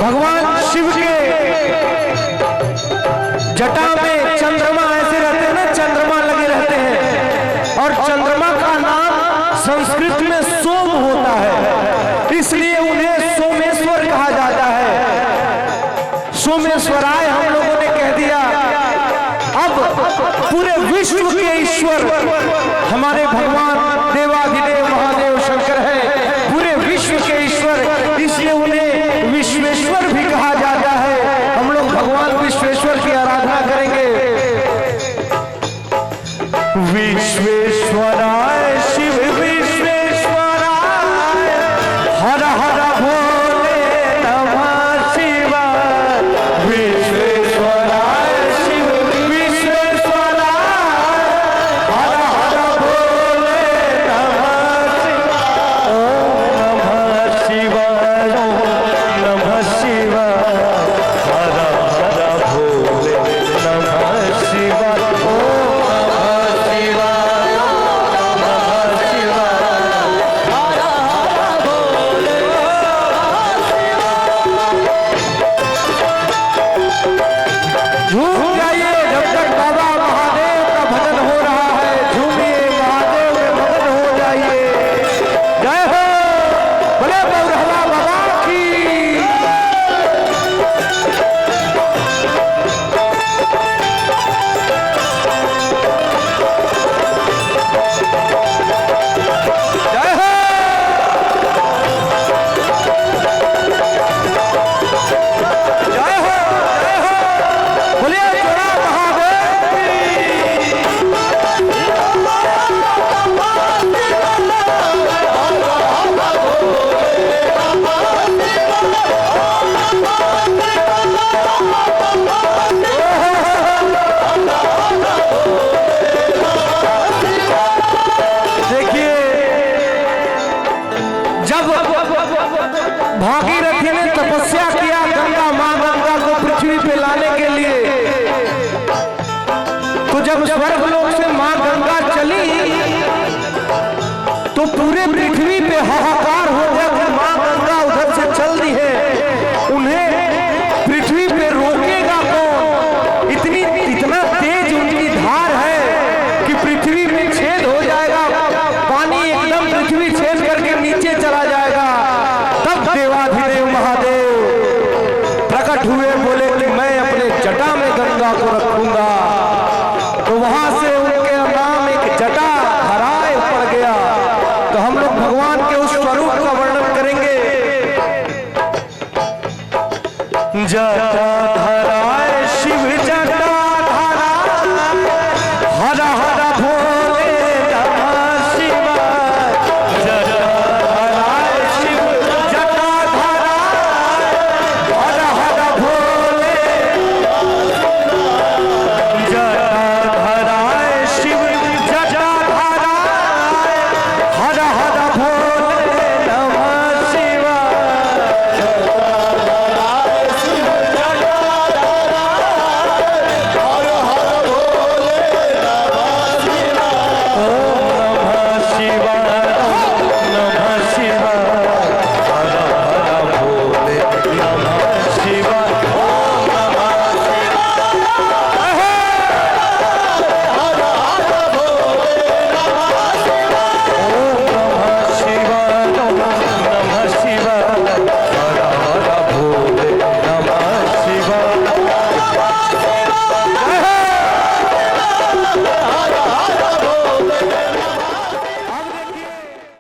भगवान शिव के जटा में चंद्रमा ऐसे रहते हैं ना, चंद्रमा लगे रहते हैं, और चंद्रमा का नाम संस्कृत में सोम होता है, इसलिए उन्हें सोमेश्वर कहा जाता है। सोमेश्वराय हम लोगों ने कह दिया। अब पूरे विश्व के ईश्वर हमारे भगवान देवाधिदेव महादेव शंकर है, पूरे विश्व के ईश्वर, इसलिए उन्हें विश्वेश्वर भी कहा जाता है। हम लोग भगवान विश्वेश्वर की आराधना करेंगे। विश्वेश्वराय शिव विश्वेश्वराय, हर हर भोले नमः शिवाय। विश्वेश्वराय शिव विश्वेश्वराय, हर हर भोले नमः शिवाय। ओम नमः शिवाय, ओम नमः शिवाय, हर हर भोले नमः शिवाय। झूम जाइए जब तक बाबा महादेव का भजन हो रहा है, झूमिए, महादेव में भजन हो जाइए। जय हो, बोले बौरहला बाबा की। जय हो, जय हो, जय हो, बोलिए जोड़ा महादेव की। देखिए, जब भागीरथी ने तपस्या किया गंगा, मां गंगा को पृथ्वी पे लाने के लिए, तो जब स्वर्गलोक से मां गंगा चली तो पूरे पृथ्वी पे हाहाकार हो गया कि मां गंगा उधर से चल दी है, उन्हें पृथ्वी पे रोकेगा कौन? इतना तेज उनकी धार है कि पृथ्वी में छेद हो जाएगा, पानी एकदम पृथ्वी छेद करके नीचे चला जाएगा। तब देवाधिदेव महादेव प्रकट हुए, बोले कि मैं अपने जटा में गंगा को रखूंगा। तो वहां से उनके नाम एक जटा हराए पड़ गया। तो हम लोग भगवान के उस स्वरूप का वर्णन करेंगे। जटा